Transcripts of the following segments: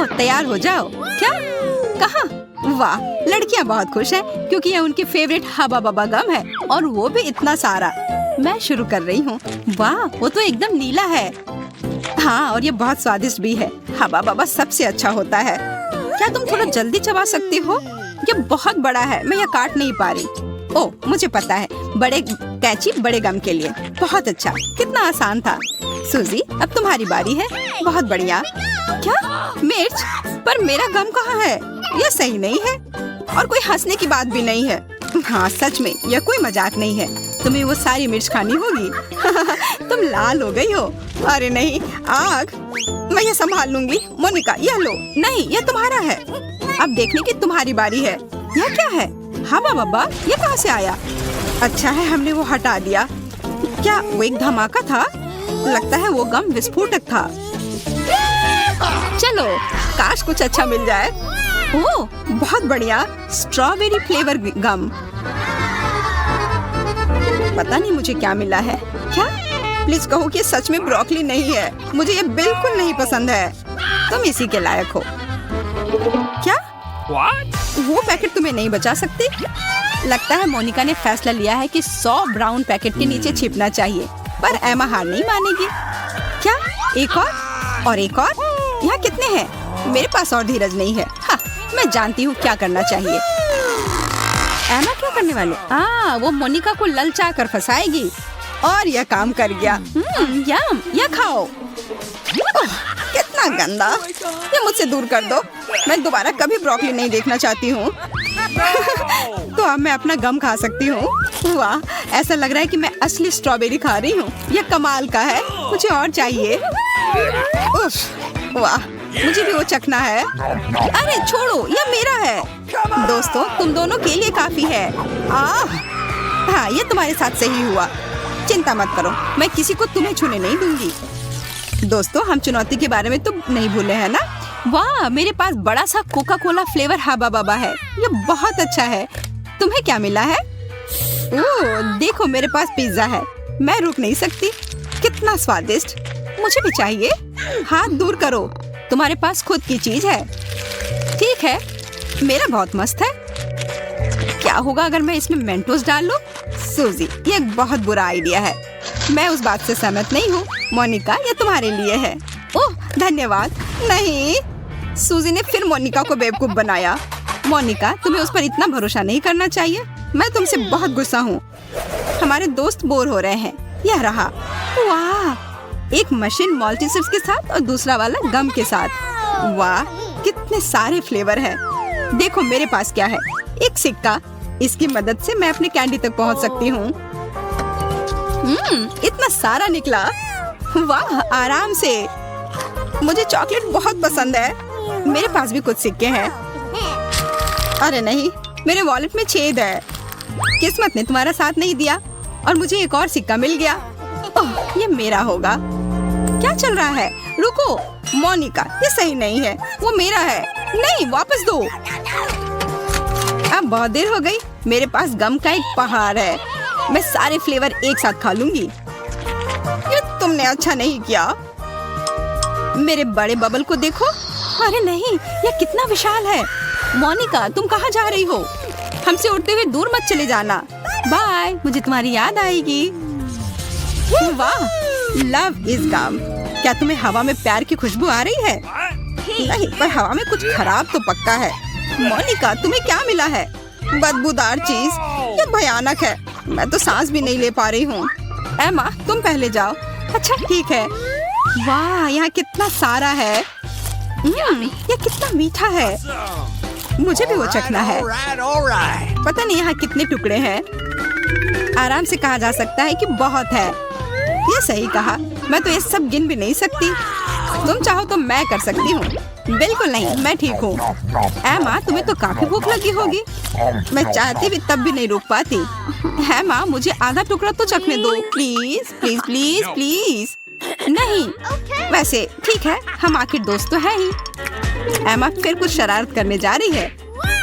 ओह, तैयार हो जाओ। क्या? कहाँ? वाह, लड़कियाँ बहुत खुश हैं क्योंकि ये उनकी फेवरेट हबा बबा गम है और वो भी इतना सारा। मैं शुरू कर रही हूँ। वाह, वो तो एकदम नीला है। हाँ, और ये बहुत स्वादिष्ट भी है। हबा बबा सबसे अच्छा होता है। क्या तुम थोड़ा जल्दी चबा सकती हो? ये बहुत बड़ा है, मैं ये काट नहीं पा रही। ओह, मुझे पता है, बड़े कैंची बड़े गम के लिए। बहुत अच्छा, कितना आसान था। सूजी, अब तुम्हारी बारी है। बहुत बढ़िया। क्या? मिर्च? पर मेरा गम कहाँ है? यह सही नहीं है और कोई हंसने की बात भी नहीं है। हाँ, सच में यह कोई मजाक नहीं है। तुम्हें वो सारी मिर्च खानी होगी। तुम लाल हो गई हो। अरे नहीं, आग। मैं ये संभाल लूंगी। मोनिका, यह लो। नहीं, यह तुम्हारा है। अब देखने की तुम्हारी बारी है। यह क्या है? हवा बब्बा, ये कहाँ से आया? अच्छा है हमने वो हटा दिया। क्या वो एक धमाका था? लगता है वो गम विस्फोटक था। चलो, काश कुछ अच्छा मिल जाए। ओह, बहुत बढ़िया, स्ट्रॉबेरी फ्लेवर गम। पता नहीं मुझे क्या मिला है। क्या? प्लीज कहो कि सच में ब्रोकली नहीं है। मुझे ये बिल्कुल नहीं पसंद है। तुम इसी के लायक हो। क्या? What? वो पैकेट तुम्हें नहीं बचा सकती? लगता है मोनिका ने फैसला लिया है कि 100 ब्राउन पैकेट के नीचे छिपना चाहिए, पर एमा हार नहीं मानेगी। क्या? एक और एक और? यहाँ कितने हैं? मेरे पास और धीरज नहीं है। हाँ, मैं जानती हूँ क्या करना चाहिए। एमा क्या करने वाले? वो मोनिका को ललचा कर फंसाएगी और यह काम कर गया। यम, यह खाओ। कितना गंदा। ये मुझसे दूर कर दो। मैं दोबारा कभी ब्रोकली नहीं देखना चाहती हूँ। तो अब मैं अपना गम खा सकती हूँ। वाह, ऐसा लग रहा है कि मैं असली स्ट्रॉबेरी खा रही हूँ। यह कमाल का है। मुझे और चाहिए। उफ, वाह, मुझे भी वो चखना है। अरे छोड़ो, यह मेरा है। दोस्तों, तुम दोनों के लिए काफी है। हाँ, ये तुम्हारे साथ सही हुआ। चिंता मत करो, मैं किसी को तुम्हें छूने नहीं दूंगी। दोस्तों, हम चुनौती के बारे में तो नहीं भूले हैं ना? वाह, मेरे पास बड़ा सा कोका कोला फ्लेवर हबा बबा है। ये बहुत अच्छा है। तुम्हें क्या मिला है? ओह, देखो मेरे पास पिज्जा है। मैं रुक नहीं सकती। कितना स्वादिष्ट। मुझे भी चाहिए। हाथ दूर करो, तुम्हारे पास खुद की चीज है। ठीक है, मेरा बहुत मस्त है। क्या होगा अगर मैं इसमें मेंटोस डाल लूं? सूजी, ये एक बहुत बुरा आइडिया है। मैं उस बात से सहमत नहीं हूँ। मोनिका, ये तुम्हारे लिए है। ओह, धन्यवाद। नहीं, सूजी ने फिर मोनिका को बेवकूफ बनाया। मोनिका, तुम्हें उस पर इतना भरोसा नहीं करना चाहिए। मैं तुमसे बहुत गुस्सा हूँ। हमारे दोस्त बोर हो रहे हैं। यह रहा। वाह, एक मशीन मल्टी चिप्स के साथ और दूसरा वाला गम के साथ। वाह, कितने सारे फ्लेवर हैं। देखो मेरे पास क्या है। एक सिक्का। इसकी मदद से मैं अपने कैंडी तक पहुंच सकती हूँ। इतना सारा निकला। वाह, आराम से। मुझे चॉकलेट बहुत पसंद है। मेरे पास भी कुछ सिक्के हैं। अरे नहीं, मेरे वॉलेट में छेद है। किस्मत ने तुम्हारा साथ नहीं दिया और मुझे एक और सिक्का मिल गया। ओह, ये मेरा होगा। क्या चल रहा है? रुको मोनिका, ये सही नहीं है। वो मेरा है। नहीं, वापस दो। अब बहुत देर हो गई। मेरे पास गम का एक पहाड़ है। मैं सारे फ्लेवर एक साथ खा लूंगी। ये तुमने अच्छा नहीं किया। मेरे बड़े बबल को देखो। अरे नहीं, यह कितना विशाल है। मोनिका, तुम कहाँ जा रही हो? हमसे उड़ते हुए दूर मत चले जाना। बाय, मुझे तुम्हारी याद आएगी। वाह, लव इज गम। क्या तुम्हें हवा में प्यार की खुशबू आ रही है? नहीं, पर हवा में कुछ खराब तो पक्का है। मोनिका, तुम्हें क्या मिला है? बदबूदार चीज। ये भयानक है। मैं तो सांस भी नहीं ले पा रही हूँ। एमा, तुम पहले जाओ। अच्छा ठीक है। वाह, यहाँ कितना सारा है। ये कितना मीठा है। मुझे भी वो चखना है। पता नहीं यहाँ कितने टुकड़े हैं। आराम से कहा जा सकता है कि बहुत है। ये सही कहा। मैं तो ये सब गिन भी नहीं सकती। तुम चाहो तो मैं कर सकती हूँ। बिल्कुल नहीं, मैं ठीक हूँ। एमा, तुम्हें तो काफी भूख लगी होगी। मैं चाहती भी तब भी नहीं रुक पाती। एमा, मुझे आधा टुकड़ा तो चखने दो प्लीज प्लीज प्लीज प्लीज। नहीं, वैसे ठीक है, हम आखिर दोस्त तो है ही। एमा फिर कुछ शरारत करने जा रही है।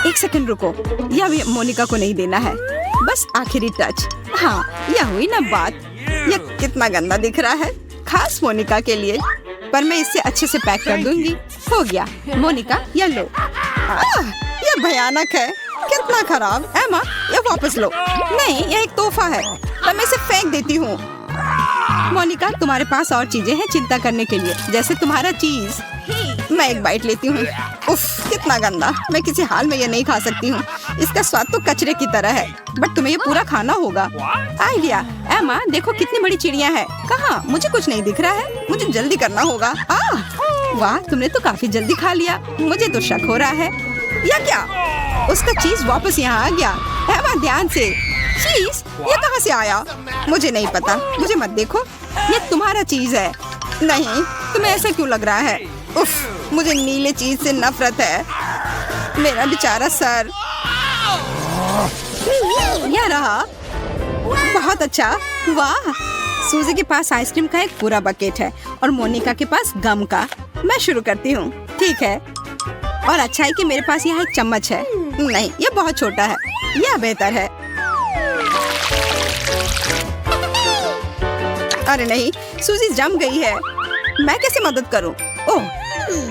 एक सेकंड रुको, यह भी मोनिका को नहीं देना है। बस आखिरी टच। हाँ, यह हुई ना बात। यह कितना गंदा दिख रहा है, खास मोनिका के लिए। पर मैं इसे अच्छे से पैक कर दूंगी। हो गया। मोनिका ये लो। ये भयानक है, कितना खराब। एमा ये वापस लो। नहीं, ये एक तोहफा है, तो मैं इसे फेंक देती हूँ। मोनिका तुम्हारे पास और चीजें हैं चिंता करने के लिए, जैसे तुम्हारा चीज। मैं एक बाइट लेती हूँ। उफ, कितना गंदा। मैं किसी हाल में ये नहीं खा सकती हूँ। इसका स्वाद तो कचरे की तरह है, बट तुम्हें ये पूरा खाना होगा। आइडिया। एमा देखो कितनी बड़ी चिड़िया है। कहाँ? मुझे कुछ नहीं दिख रहा है, मुझे जल्दी करना होगा। वाह, तुमने तो काफी जल्दी खा लिया। मुझे तो शक हो रहा है। या क्या? उसका चीज वापस यहाँ आ गया। एमा ध्यान से। चीज ये कहाँ से आया? मुझे नहीं पता। मुझे मत देखो, ये तुम्हारा चीज है। नहीं, तुम्हें ऐसा क्यों लग रहा है? उफ, मुझे नीले चीज से नफरत है। मेरा बेचारा सर। यह रहा। बहुत अच्छा। वाह, सूजी के पास आइसक्रीम का एक पूरा बकेट है और मोनिका के पास गम का। मैं शुरू करती हूँ। ठीक है। और अच्छा है कि मेरे पास यहाँ एक चम्मच है। नहीं, ये बहुत छोटा है। यह बेहतर है। अरे नहीं, सूजी जम गई है। मैं कैसे मदद करूं? ओह,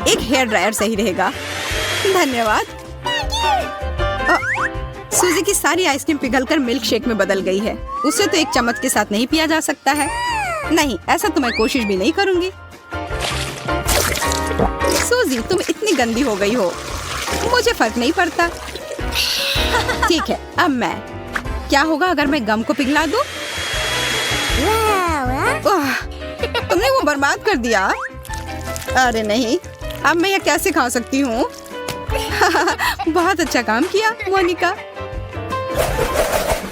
एक हेयर ड्रायर सही रहेगा। धन्यवाद। सूजी की सारी आइसक्रीम पिघलकर मिल्क शेक में बदल गई है। उसे तो एक चम्मच के साथ नहीं पिया जा सकता है। नहीं, ऐसा तो मैं कोशिश भी नहीं करूंगी। सूजी, तुम इतनी गंदी हो गई हो। मुझे फर्क नहीं पड़ता। ठीक है, अब मैं। क्या होगा अगर मैं गम को पिघला दूं? तुमने वो बर्बाद कर दिया। अरे नहीं, अब मैं ये कैसे खा सकती हूँ? बहुत अच्छा काम किया मोनिका।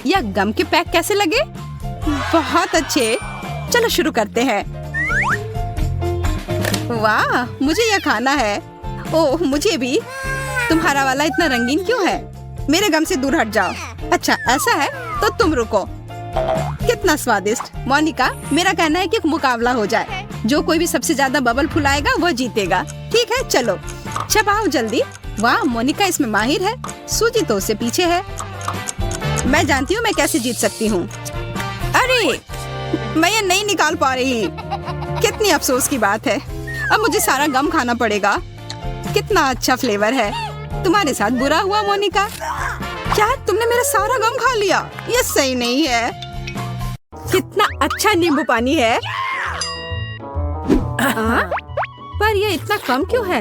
यह गम के पैक कैसे लगे? बहुत अच्छे। चलो शुरू करते हैं। वाह, मुझे यह खाना है। ओह, मुझे भी। तुम्हारा वाला इतना रंगीन क्यों है? मेरे गम से दूर हट जाओ। अच्छा ऐसा है तो तुम रुको। कितना स्वादिष्ट। मोनिका, मेरा कहना है कि एक मुकाबला हो जाए। जो कोई भी सबसे ज्यादा बबल फुलाएगा वो जीतेगा। ठीक है, चलो चबाओ जल्दी। वाह, मोनिका इसमें माहिर है। सूजी तो उससे पीछे है। मैं जानती हूँ मैं कैसे जीत सकती हूँ। अरे, मैं ये नहीं निकाल पा रही। कितनी अफसोस की बात है। अब मुझे सारा गम खाना पड़ेगा। कितना अच्छा फ्लेवर है। तुम्हारे साथ बुरा हुआ मोनिका। क्या तुमने मेरा सारा गम खा लिया? ये सही नहीं है। कितना अच्छा नींबू पानी है। पर ये इतना कम क्यों है?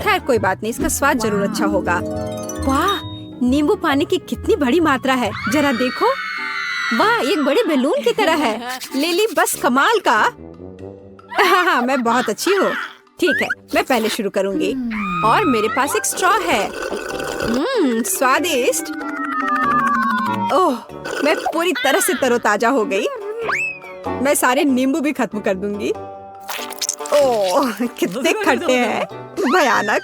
खैर कोई बात नहीं, इसका स्वाद जरूर अच्छा होगा। वाह, नींबू पानी की कितनी बड़ी मात्रा है। जरा देखो। वाह, एक बड़े बैलून की तरह है। लिली, बस कमाल का। हाँ, मैं बहुत अच्छी हूँ। ठीक है, मैं पहले शुरू करूँगी। और मेरे पास एक स्ट्रॉ है। स्वादिष्ट। ओह, मैं पूरी तरह से तरोताजा हो गई। मैं सारे नींबू भी खत्म कर दूंगी। ओह, कितने खट्टे हैं। भयानक।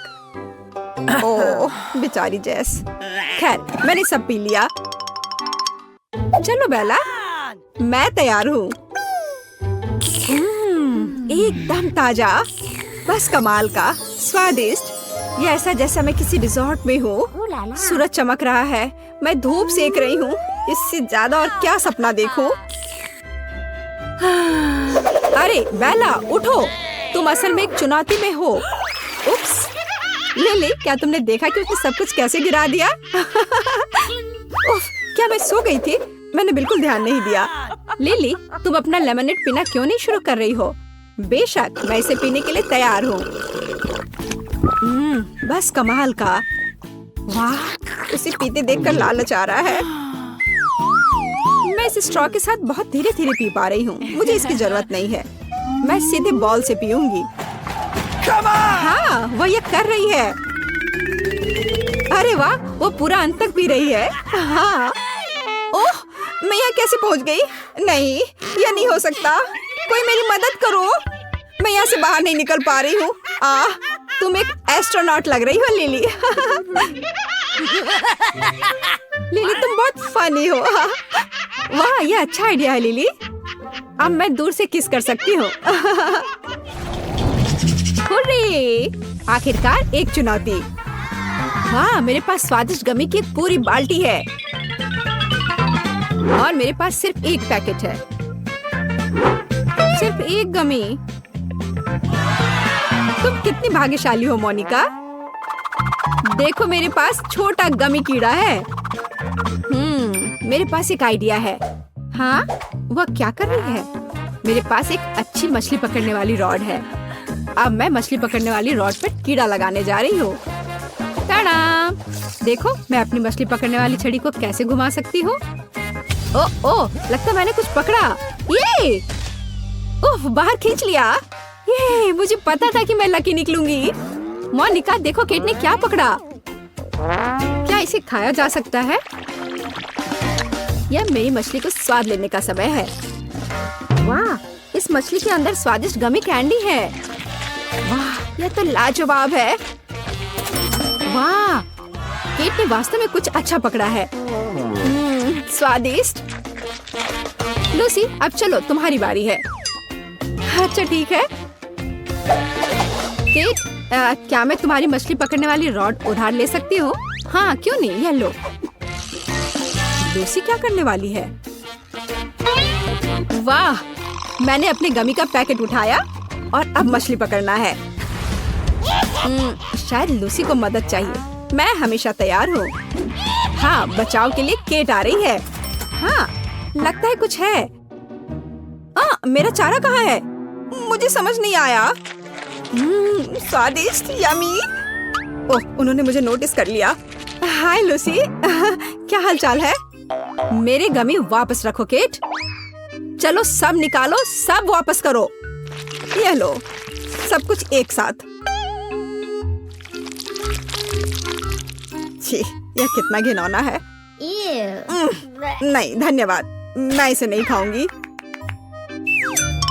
ओह, बेचारी जेस। खैर, मैंने सब पी लिया। चलो बेला, मैं तैयार हूँ। एकदम ताजा, बस कमाल का, स्वादिष्ट। ये ऐसा जैसा मैं किसी रिजॉर्ट में हूँ। सूरज चमक रहा है, मैं धूप सेक रही हूँ। इससे ज्यादा और क्या सपना देखूं? अरे बेला, उठो। तुम असल में एक चुनौती में हो। उप्स। लिली, क्या तुमने देखा कि उसने सब कुछ कैसे गिरा दिया? उफ, क्या मैं सो गई थी? मैंने बिल्कुल ध्यान नहीं दिया। लिली, तुम अपना लेमनेड पीना क्यों नहीं शुरू कर रही हो? बेशक, मैं इसे पीने के लिए तैयार हूँ। बस कमाल का। वाह, उसे पीते देखकर लालच आ रहा है। मैं इस स्ट्रॉ के साथ बहुत धीरे धीरे पी पा रही हूँ। मुझे इसकी जरूरत नहीं है। मैं सीधे बॉल से पीऊंगी। हाँ, वो ये कर रही है। अरे वाह, वो पूरा अंत तक पी रही है। हाँ। ओह, मैं यहाँ कैसे पहुँच गई? नहीं, यह नहीं हो सकता। कोई मेरी मदद करो। मैं यहाँ से बाहर नहीं निकल पा रही हूँ। तुम एक एस्ट्रोनॉट लग रही हो लिली। लिली, तुम बहुत फनी हो। वाह, ये अच्छा आइडिया है लिली। अब मैं दूर से किस कर सकती हूँ। हुर्रे! आखिरकार एक चुनौती। वाह, मेरे पास स्वादिष्ट गमी की एक पूरी बाल्टी है। और मेरे पास सिर्फ एक पैकेट है। सिर्फ एक गमी। तुम कितनी भाग्यशाली हो मोनिका। देखो मेरे पास छोटा गमी कीड़ा है। मेरे पास एक आइडिया है। हाँ, वह क्या कर रही है? मेरे पास एक अच्छी मछली पकड़ने वाली रॉड है। अब मैं मछली पकड़ने वाली रॉड पर कीड़ा लगाने जा रही हूँ। टाडा! देखो मैं अपनी मछली पकड़ने वाली छड़ी को कैसे घुमा सकती हूँ। ओह, लगता मैंने कुछ पकड़ा। ये! ओह, बाहर खींच लिया। ये, मुझे पता था कि मैं लकी निकलूंगी। मोनिका, देखो केट ने क्या पकड़ा। क्या इसे खाया जा सकता है? यह मेरी मछली को स्वाद लेने का समय है। वाह, इस मछली के अंदर स्वादिष्ट गमी कैंडी है। वाह, यह तो लाजवाब है। वाह, केट ने वास्तव में कुछ अच्छा पकड़ा है। स्वादिष्ट। लूसी, अब चलो तुम्हारी बारी है। अच्छा ठीक है। केट, क्या मैं तुम्हारी मछली पकड़ने वाली रॉड उधार ले सकती हूँ? हाँ, क्यों नहीं, यह लो। लूसी क्या करने वाली है? वाह, मैंने अपने गमी का पैकेट उठाया और अब मछली पकड़ना है। शायद लूसी को मदद चाहिए। मैं हमेशा तैयार हूँ। हाँ, बचाव के लिए केट आ रही है। हाँ, लगता है कुछ है। मेरा चारा कहाँ है? मुझे समझ नहीं आया। स्वादिष्ट, यमी। ओह, उन्होंने मुझे नोटिस कर लिया। हाय लूसी, क्या हालचाल है? मेरे गमी वापस रखो केट। चलो सब निकालो, सब वापस करो। ये लो, सब कुछ एक साथ। छी, यह कितना घिनौना है। नहीं धन्यवाद, मैं इसे नहीं खाऊंगी।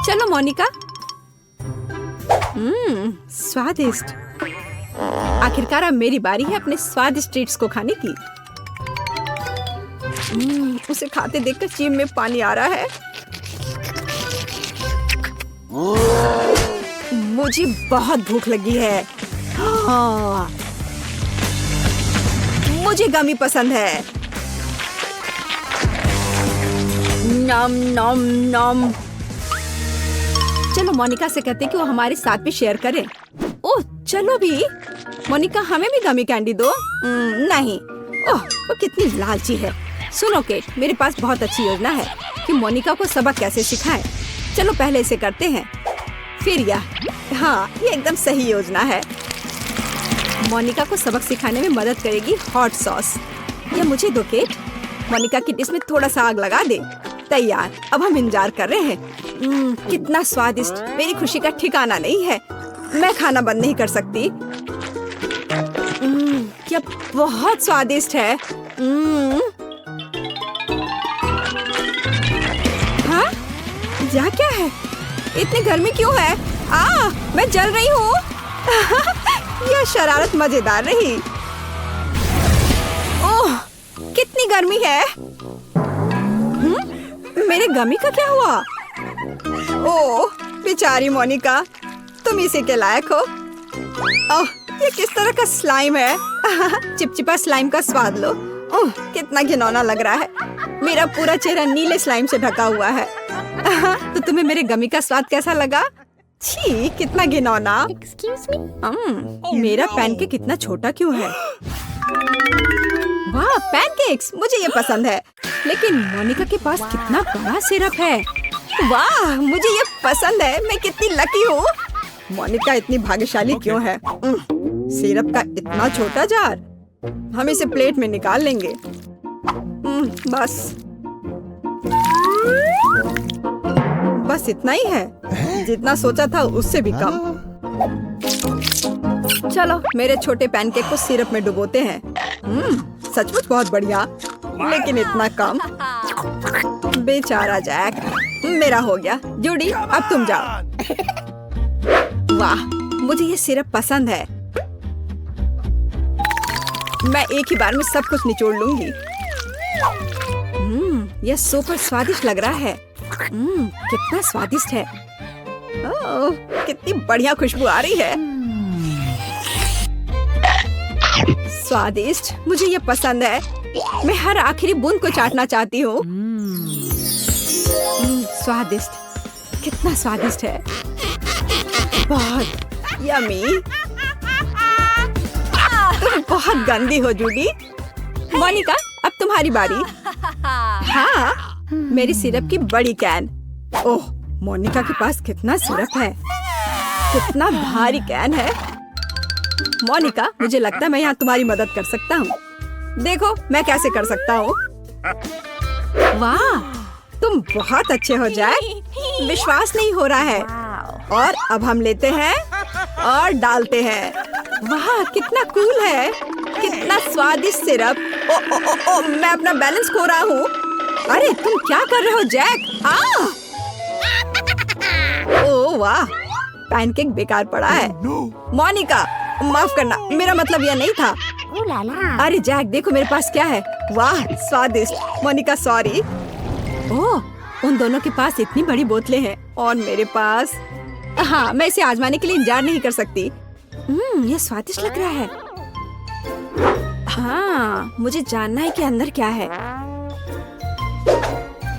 चलो मोनिका। स्वादिष्ट। आखिरकार अब मेरी बारी है अपने स्वादिष्ट ट्रीट्स को खाने की। उसे खाते देखकर जीभ में पानी आ रहा है। मुझे बहुत भूख लगी है। हाँ, मुझे गमी पसंद है। नम नम नम। चलो मोनिका से कहते कि वो हमारे साथ भी शेयर करें। ओह, चलो भी। मोनिका, हमें भी गमी कैंडी दो। नहीं। ओह, वो कितनी लालची है। सुनो केट, मेरे पास बहुत अच्छी योजना है कि मोनिका को सबक कैसे सिखाएं। चलो पहले इसे करते हैं, फिर यह। हाँ, ये एकदम सही योजना है। मोनिका को सबक सिखाने में मदद करेगी हॉट सॉस। यह मुझे दो केट। मोनिका की डिश में थोड़ा सा आग लगा दे। तैयार। अब हम इंतजार कर रहे हैं। कितना स्वादिष्ट। मेरी खुशी का ठिकाना नहीं है। मैं खाना बंद नहीं कर सकती। क्या बहुत स्वादिष्ट है। हाँ, यह क्या है? इतनी गर्मी क्यों है? मैं जल रही हूँ। यह शरारत मजेदार रही। ओह, कितनी गर्मी है। मेरे गमी का क्या हुआ? ओह, बेचारी मोनिका, तुम इसी के लायक हो। ओह, ये किस तरह का स्लाइम है। चिपचिपा स्लाइम का स्वाद लो। ओह, कितना घिनौना लग रहा है। मेरा पूरा चेहरा नीले स्लाइम से ढका हुआ है। तो तुम्हें मेरे गमी का स्वाद कैसा लगा? छी, कितना घिनौना। मेरा पैनकेक कितना छोटा क्यों है? वाह, पैनकेक्स, मुझे ये पसंद है। लेकिन मोनिका के पास कितना बड़ा सिरप है। वाह, मुझे ये पसंद है। मैं कितनी लकी हूँ। मोनिका इतनी भाग्यशाली क्यों है? सिरप का इतना छोटा जार। हम इसे प्लेट में निकाल लेंगे। बस इतना ही है। जितना सोचा था उससे भी कम। चलो मेरे छोटे पैनकेक को सिरप में डुबोते हैं। सचमुच बहुत बढ़िया, लेकिन इतना कम। बेचारा जैक। मेरा हो गया। जूडी, अब तुम जाओ। वाह, मुझे ये सिरप पसंद है। मैं एक ही बार में सब कुछ निचोड़ लूंगी। यह सुपर स्वादिष्ट लग रहा है। कितना स्वादिष्ट है। ओह, कितनी बढ़िया खुशबू आ रही है। स्वादिष्ट, मुझे ये पसंद है। मैं हर आखिरी बूंद को चाटना चाहती हूँ। स्वादिष्ट, कितना स्वादिष्ट है। बहुत। यम्मी। तुम बहुत गंदी हो जूडी। मोनिका, अब तुम्हारी बारी। हाँ, मेरी सिरप की बड़ी कैन। ओह, मोनिका के पास कितना सिरप है, कितना भारी कैन है। मोनिका, मुझे लगता है मैं यहाँ तुम्हारी मदद कर सकता हूँ। देखो मैं कैसे कर सकता हूँ। वाह, तुम बहुत अच्छे हो जैक। विश्वास नहीं हो रहा है। और अब हम लेते हैं और डालते हैं। वाह, कितना कूल है, कितना स्वादिष्ट सिरप। ओ, ओ, ओ, ओ, मैं अपना बैलेंस खो रहा हूँ। अरे तुम क्या कर रहे हो जैक? ओह वाह, पैनकेक बेकार पड़ा है। मोनिका, माफ करना, मेरा मतलब यह नहीं था। अरे जैक, देखो मेरे पास क्या है। वाह, स्वादिष्ट। मोनिका सॉरी। ओह, उन दोनों के पास इतनी बड़ी बोतलें हैं और मेरे पास। हाँ, मैं इसे आजमाने के लिए इंतजार नहीं कर सकती। ये स्वादिष्ट लग रहा है। हाँ, मुझे जानना है कि अंदर क्या है।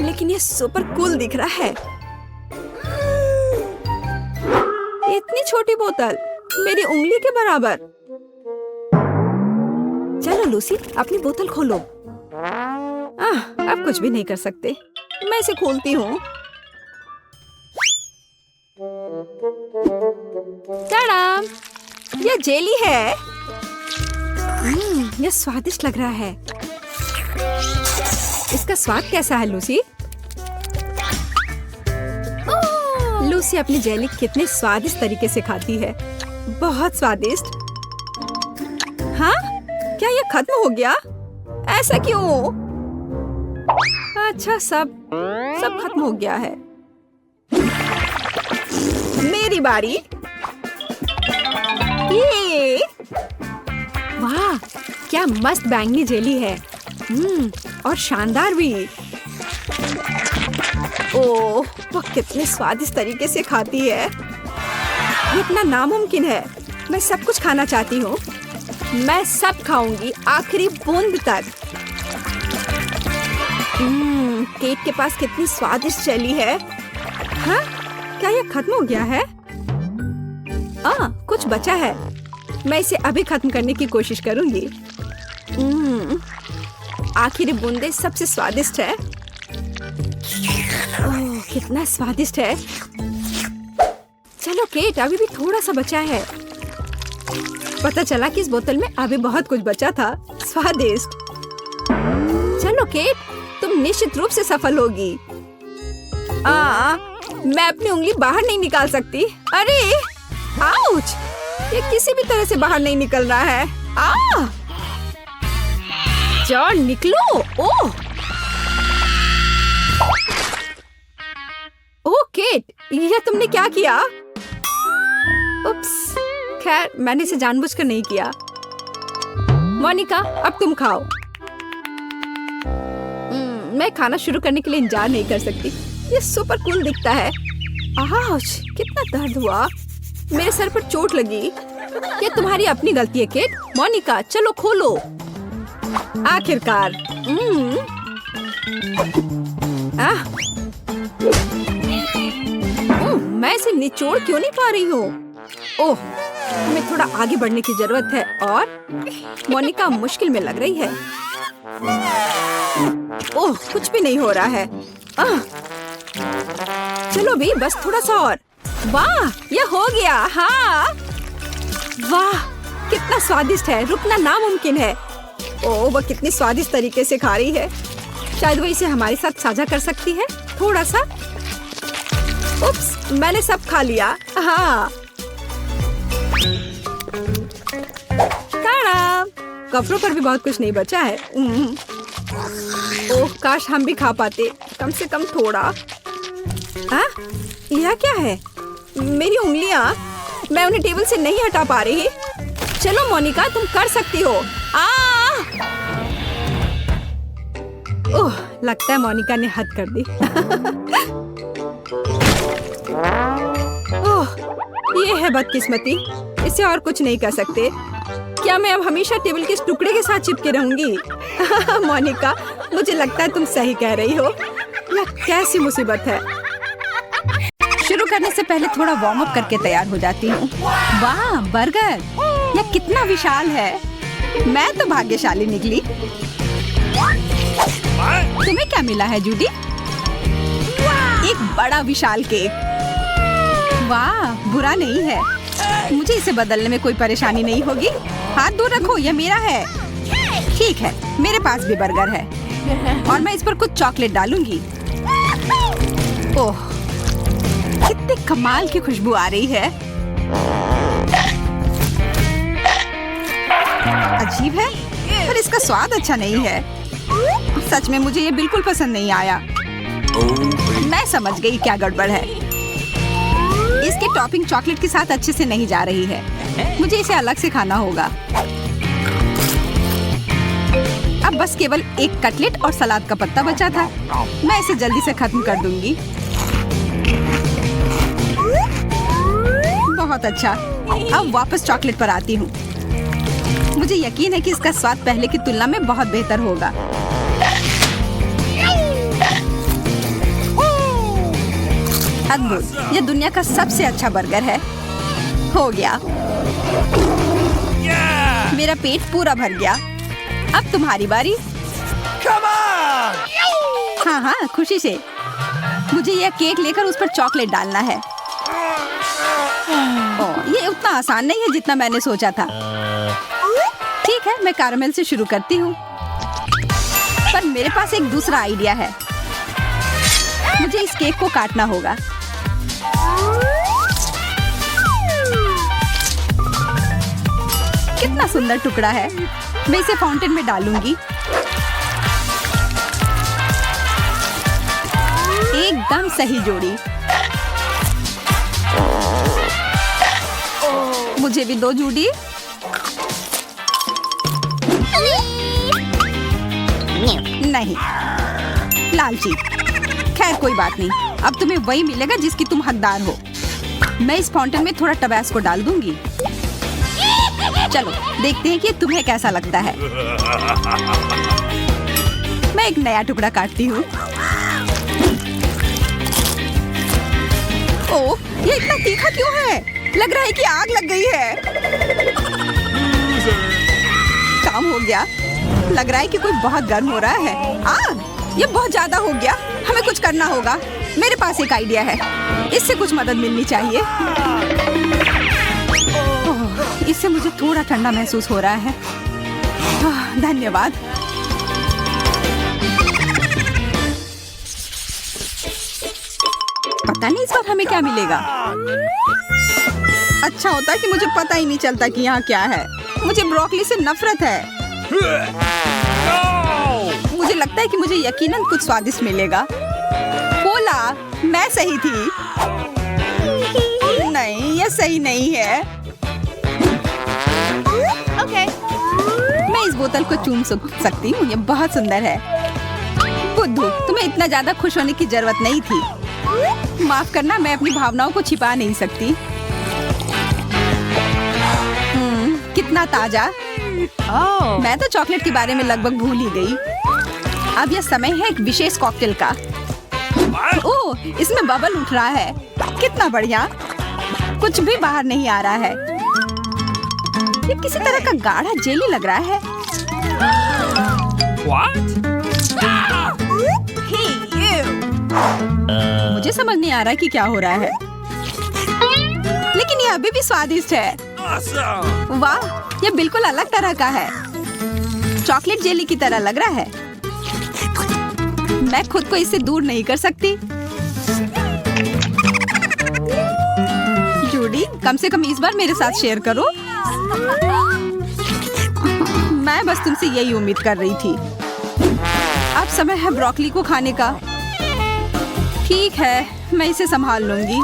लेकिन ये सुपर कूल दिख रहा है। इतनी छोटी बोतल, मेरी उंगली के बराबर। चलो लूसी, अपनी बोतल खोलो। अब कुछ भी नहीं कर सकते। मैं इसे खोलती हूँ। टाडाम! यह जेली है। यह स्वादिष्ट लग रहा है। इसका स्वाद कैसा है लूसी? लूसी अपनी जेली कितने स्वादिष्ट तरीके से खाती है। बहुत स्वादिष्ट। हाँ, क्या यह खत्म हो गया? ऐसा क्यों? अच्छा, सब खत्म हो गया है। मेरी बारी। ये वाह, क्या मस्त बैंगनी जेली है। और शानदार भी। ओह, वो कितने स्वादिष्ट तरीके से खाती है। इतना नामुमकिन है। मैं सब कुछ खाना चाहती हूँ। मैं सब खाऊंगी, आखिरी बूंद तक। केट के पास कितनी स्वादिष्ट जेली है। हाँ, क्या यह खत्म हो गया है? कुछ बचा है। मैं इसे अभी खत्म करने की कोशिश करूंगी। आखिरी बूंदे सबसे स्वादिष्ट है। ओह, कितना स्वादिष्ट है। चलो केट, अभी भी थोड़ा सा बचा है। पता चला कि इस बोतल में अभी बहुत कुछ बचा था। स्वादिष्ट। चलो केट, तुम निश्चित रूप से सफल होगी। मैं अपनी उंगली बाहर नहीं निकाल सकती। अरे आउच! ये किसी भी तरह से बाहर नहीं निकल रहा है। जान निकलो। ओह केट, यह तुमने क्या किया? उप्स, खैर मैंने इसे जानबूझकर नहीं किया। मोनिका, अब तुम खाओ। मैं खाना शुरू करने के लिए इंतजार नहीं कर सकती। ये सुपर कूल दिखता है। आउच! कितना दर्द हुआ। मेरे सर पर चोट लगी। ये तुम्हारी अपनी गलती है केट। मोनिका, चलो खोलो। आखिरकार। मैं इसे निचोड़ क्यों नहीं पा रही हूँ? ओह, हमें थोड़ा आगे बढ़ने की जरूरत है। और मोनिका मुश्किल में लग रही है। ओह, कुछ भी नहीं हो रहा है। चलो भी, बस थोड़ा सा और। वाह, यह हो गया। हाँ, वाह, कितना स्वादिष्ट है। रुकना नामुमकिन है। ओह, वह कितनी स्वादिष्ट तरीके से खा रही है। शायद वो इसे हमारे साथ साझा कर सकती है थोड़ा सा। उप्स, मैंने सब खा लिया। हाँ, कपड़ों पर भी बहुत कुछ नहीं बचा है। ओह, काश हम भी खा पाते, कम से कम थोड़ा। यह क्या है? मेरी उंगलियां, मैं उन्हें टेबल से नहीं हटा पा रही। चलो मोनिका, तुम कर सकती हो। ओह, लगता है मोनिका ने हद कर दी। ओह, ये है बदकिस्मती। इसे और कुछ नहीं कर सकते। क्या मैं अब हमेशा टेबल के इस टुकड़े के साथ चिपके रहूंगी? मोनिका, मुझे लगता है तुम सही कह रही हो। यह कैसी मुसीबत है। शुरू करने से पहले थोड़ा वार्म अप करके तैयार हो जाती हूँ। वाह, बर्गर! यह कितना विशाल है। मैं तो भाग्यशाली निकली। तुम्हें क्या मिला है जूडी? एक बड़ा विशाल केक। वाह, बुरा नहीं है। मुझे इसे बदलने में कोई परेशानी नहीं होगी। हाथ दूर रखो, यह मेरा है। ठीक है, मेरे पास भी बर्गर है और मैं इस पर कुछ चॉकलेट डालूंगी। ओह, कितनी कमाल की खुशबू आ रही है। अजीब है, पर इसका स्वाद अच्छा नहीं है। सच में मुझे ये बिल्कुल पसंद नहीं आया। मैं समझ गई क्या गड़बड़ है। इसके टॉपिंग चॉकलेट के साथ अच्छे से नहीं जा रही है। मुझे इसे अलग से खाना होगा। अब बस केवल एक कटलेट और सलाद का पत्ता बचा था। मैं इसे जल्दी से खत्म कर दूंगी। बहुत अच्छा। अब वापस चॉकलेट पर आती हूँ। मुझे यकीन है कि इसका स्वाद पहले की तुलना में बहुत बेहतर होगा। अद्भुत! यह दुनिया का सबसे अच्छा बर्गर है। हो गया। मेरा पेट पूरा भर गया। अब तुम्हारी बारी। हाँ हाँ, खुशी से। मुझे यह केक लेकर उस पर चॉकलेट डालना है। ओह, ये उतना आसान नहीं है जितना मैंने सोचा था। ठीक है, मैं कैरामेल से शुरू करती हूँ। पर मेरे पास एक दूसरा आइडिया है। मुझे इस केक को काटना होगा। कितना सुंदर टुकड़ा है। मैं इसे फाउंटेन में डालूंगी। एकदम सही जोड़ी। मुझे भी दो जूडी। नहीं, लालची। खैर कोई बात नहीं, अब तुम्हें वही मिलेगा जिसकी तुम हकदार हो। मैं इस फाउंटेन में थोड़ा टबास्को डाल दूंगी। चलो देखते हैं कि तुम्हें कैसा लगता है। मैं एक नया टुकड़ा काटती हूँ। ओह, ये इतना तीखा क्यों है? लग रहा है कि आग लग गई है। काम हो गया। लग रहा है कि कोई बहुत गर्म हो रहा है। आग! ये बहुत ज्यादा हो गया। हमें कुछ करना होगा। मेरे पास एक आइडिया है। इससे कुछ मदद मिलनी चाहिए। ओह, इससे मुझे थोड़ा ठंडा महसूस हो रहा है। धन्यवाद। पता नहीं इस बार हमें क्या मिलेगा। अच्छा होता कि मुझे पता ही नहीं चलता कि यहाँ क्या है। मुझे ब्रोकली से नफरत है। मुझे लगता है कि मुझे यकीनन कुछ स्वादिष्ट मिलेगा। बोला, मैं सही थी। नहीं, यह सही नहीं है। ओके। मैं इस बोतल को चूम सकती हूँ। यह बहुत सुंदर है। बुद्धू, तुम्हें इतना ज्यादा खुश होने की जरूरत नहीं थी। माफ करना, मैं अपनी भावनाओं को छिपा नहीं सकती। कितना ताजा। मैं तो चॉकलेट के बारे में लगभग भूल ही गई। अब यह समय है एक विशेष कॉकटेल का। ओह, इसमें बबल उठ रहा है। कितना बढ़िया। कुछ भी बाहर नहीं आ रहा है। ये किसी तरह का गाढ़ा जेली लग रहा है। मुझे समझ नहीं आ रहा कि क्या हो रहा है, लेकिन ये अभी भी स्वादिष्ट है। वाह, ये बिल्कुल अलग तरह का है। चॉकलेट जेली की तरह लग रहा है। मैं खुद को इससे दूर नहीं कर सकती। जूडी, कम से कम इस बार मेरे साथ शेयर करो। मैं बस तुमसे यही उम्मीद कर रही थी। अब समय है ब्रोकली को खाने का। ठीक है, मैं इसे संभाल लूंगी।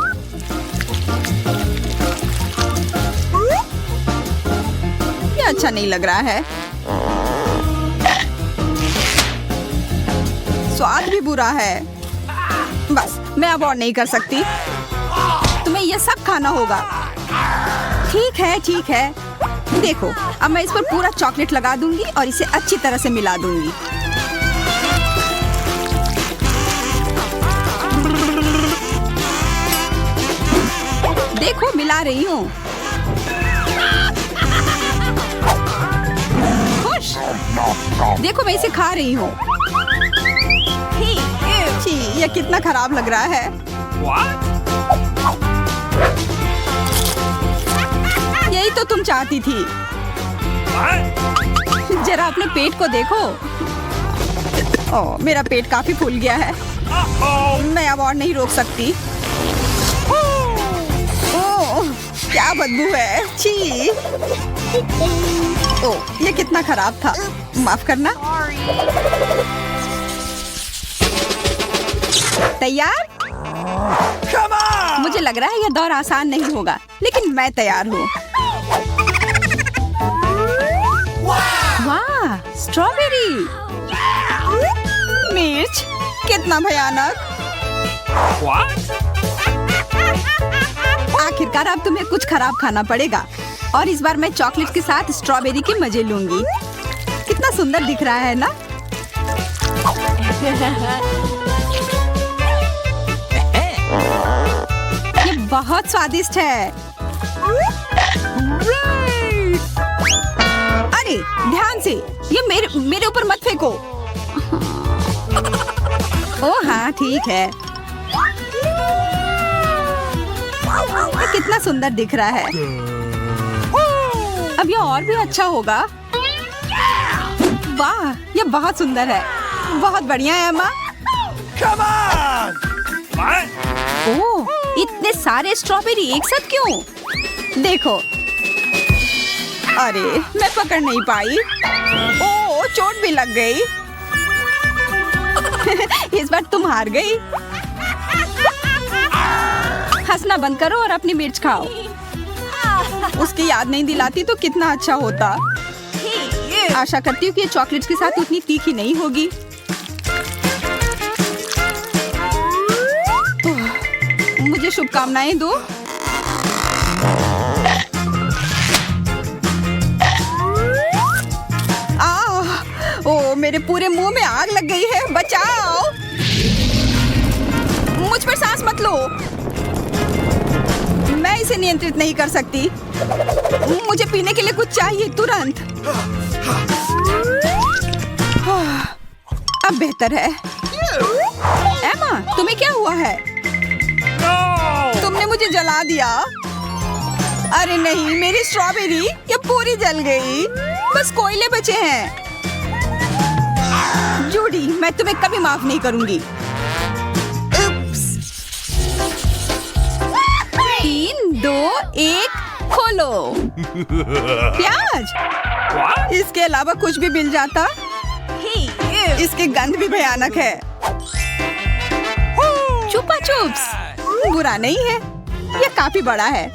ये अच्छा नहीं लग रहा है। स्वाद भी बुरा है। बस, मैं अब और नहीं कर सकती। तुम्हें यह सब खाना होगा। ठीक है, ठीक है। देखो, अब मैं इस पर पूरा चॉकलेट लगा दूंगी और इसे अच्छी तरह से मिला दूंगी। खिला रही हूँ। खुश। देखो मैं इसे खा रही हूँ। छी, ये कितना खराब लग रहा है। यही तो तुम चाहती थी। जरा अपने पेट को देखो। ओह, मेरा पेट काफी फूल गया है। मैं अब और नहीं रोक सकती। ओह, क्या बदबू है। छी। ओह, ये कितना खराब था। माफ करना। तैयार? मुझे लग रहा है यह दौर आसान नहीं होगा, लेकिन मैं तैयार हूँ। वाह, स्ट्रॉबेरी। मिर्च, कितना भयानक। आखिरकार अब तुम्हें कुछ खराब खाना पड़ेगा, और इस बार मैं चॉकलेट के साथ स्ट्रॉबेरी के मजे लूंगी। कितना सुंदर दिख रहा है ना? ये बहुत स्वादिष्ट है। अरे ध्यान से, ये मेरे ऊपर मत फेंको। ओह हाँ, ठीक है। ये कितना सुंदर दिख रहा है। अब ये और भी अच्छा होगा। वाह, ये बहुत सुंदर है। बहुत बढ़िया है अम्मा। ओह, इतने सारे स्ट्रॉबेरी एक साथ क्यों? देखो। अरे मैं पकड़ नहीं पाई। ओह, चोट भी लग गई। इस बार तुम हार गई। हंसना बंद करो और अपनी मिर्च खाओ। उसकी याद नहीं दिलाती तो कितना अच्छा होता। आशा करती हूँ कि ये चॉकलेट्स के साथ उतनी तीखी नहीं होगी। मुझे शुभकामनाएं दो। ओह, मेरे पूरे मुंह में आग लग गई है। बचाओ। मुझ पर सांस मत लो। मैं इसे नियंत्रित नहीं कर सकती। मुझे पीने के लिए कुछ चाहिए तुरंत। अब बेहतर है। एमा, तुम्हें क्या हुआ है? तुमने मुझे जला दिया। अरे नहीं, मेरी स्ट्रॉबेरी ये पूरी जल गई। बस कोयले बचे हैं। जूडी, मैं तुम्हें कभी माफ नहीं करूंगी। 3, 2, 1, खोलो। प्याज? इसके अलावा कुछ भी मिल जाता। इसकी गंध भी भयानक है। चुपा चुप्स बुरा नहीं है, यह काफी बड़ा है।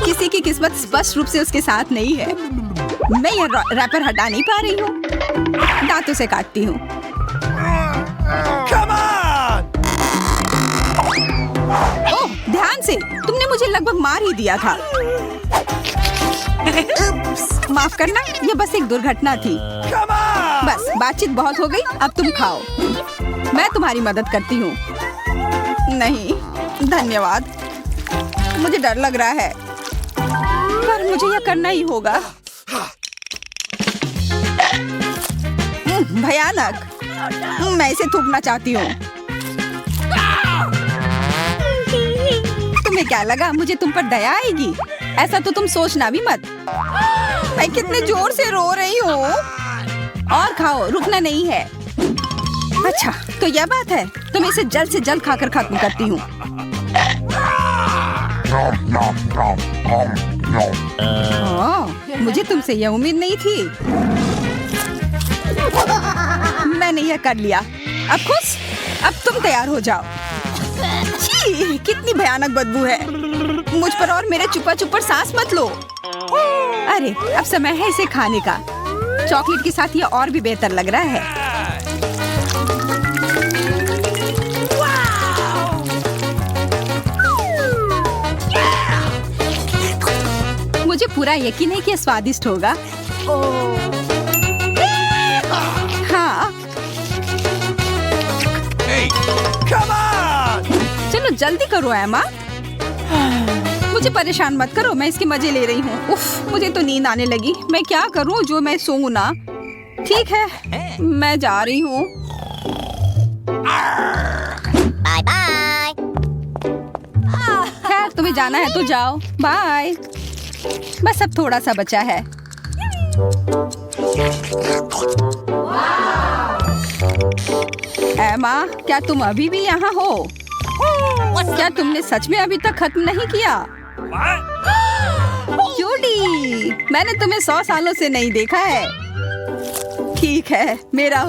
किसी की किस्मत स्पष्ट रूप से उसके साथ नहीं है। मैं यह रैपर हटा नहीं पा रही हूँ। दांतों से काटती हूँ। ओह, ध्यान से, तुमने मुझे लगभग मार ही दिया था। माफ करना, यह बस एक दुर्घटना थी। बस बातचीत बहुत हो गई, अब तुम खाओ। मैं तुम्हारी मदद करती हूँ। नहीं, धन्यवाद। मुझे डर लग रहा है, पर मुझे यह करना ही होगा। भयानक। मैं इसे थूकना चाहती हूँ। तुम्हें क्या लगा मुझे तुम पर दया आएगी? ऐसा तो तुम सोचना भी मत। मैं कितने जोर से रो रही हूँ। और खाओ, रुकना नहीं है। अच्छा, तो यह बात है। तुम इसे जल्द से जल्द खाकर खत्म करती हूँ। मुझे तुमसे यह उम्मीद नहीं थी। मैंने यह कर लिया। अब खुश? अब तुम तैयार हो जाओ। छी, कितनी भयानक बदबू है। मुझ पर और मेरे चुपा चुप पर सांस मत लो। अरे, अब समय है इसे खाने का। चॉकलेट के साथ यह और भी बेहतर लग रहा है। मुझे पूरा यकीन है कि यह स्वादिष्ट होगा। हाँ। चलो जल्दी करो एमा। मुझे परेशान मत करो, मैं इसके मजे ले रही हूँ। उफ, मुझे तो नींद आने लगी। मैं क्या करूँ जो मैं सोऊं ना। ठीक है, मैं जा रही हूँ। Bye bye. खैर, तुम्हें जाना है तो जाओ। बाय। बस अब थोड़ा सा बचा है। एमा, क्या तुम अभी भी यहाँ हो? क्या तुमने सच में अभी तक खत्म नहीं किया? जूडी, मैंने तुम्हें 100 सालों से नहीं देखा है। ठीक है, मेरा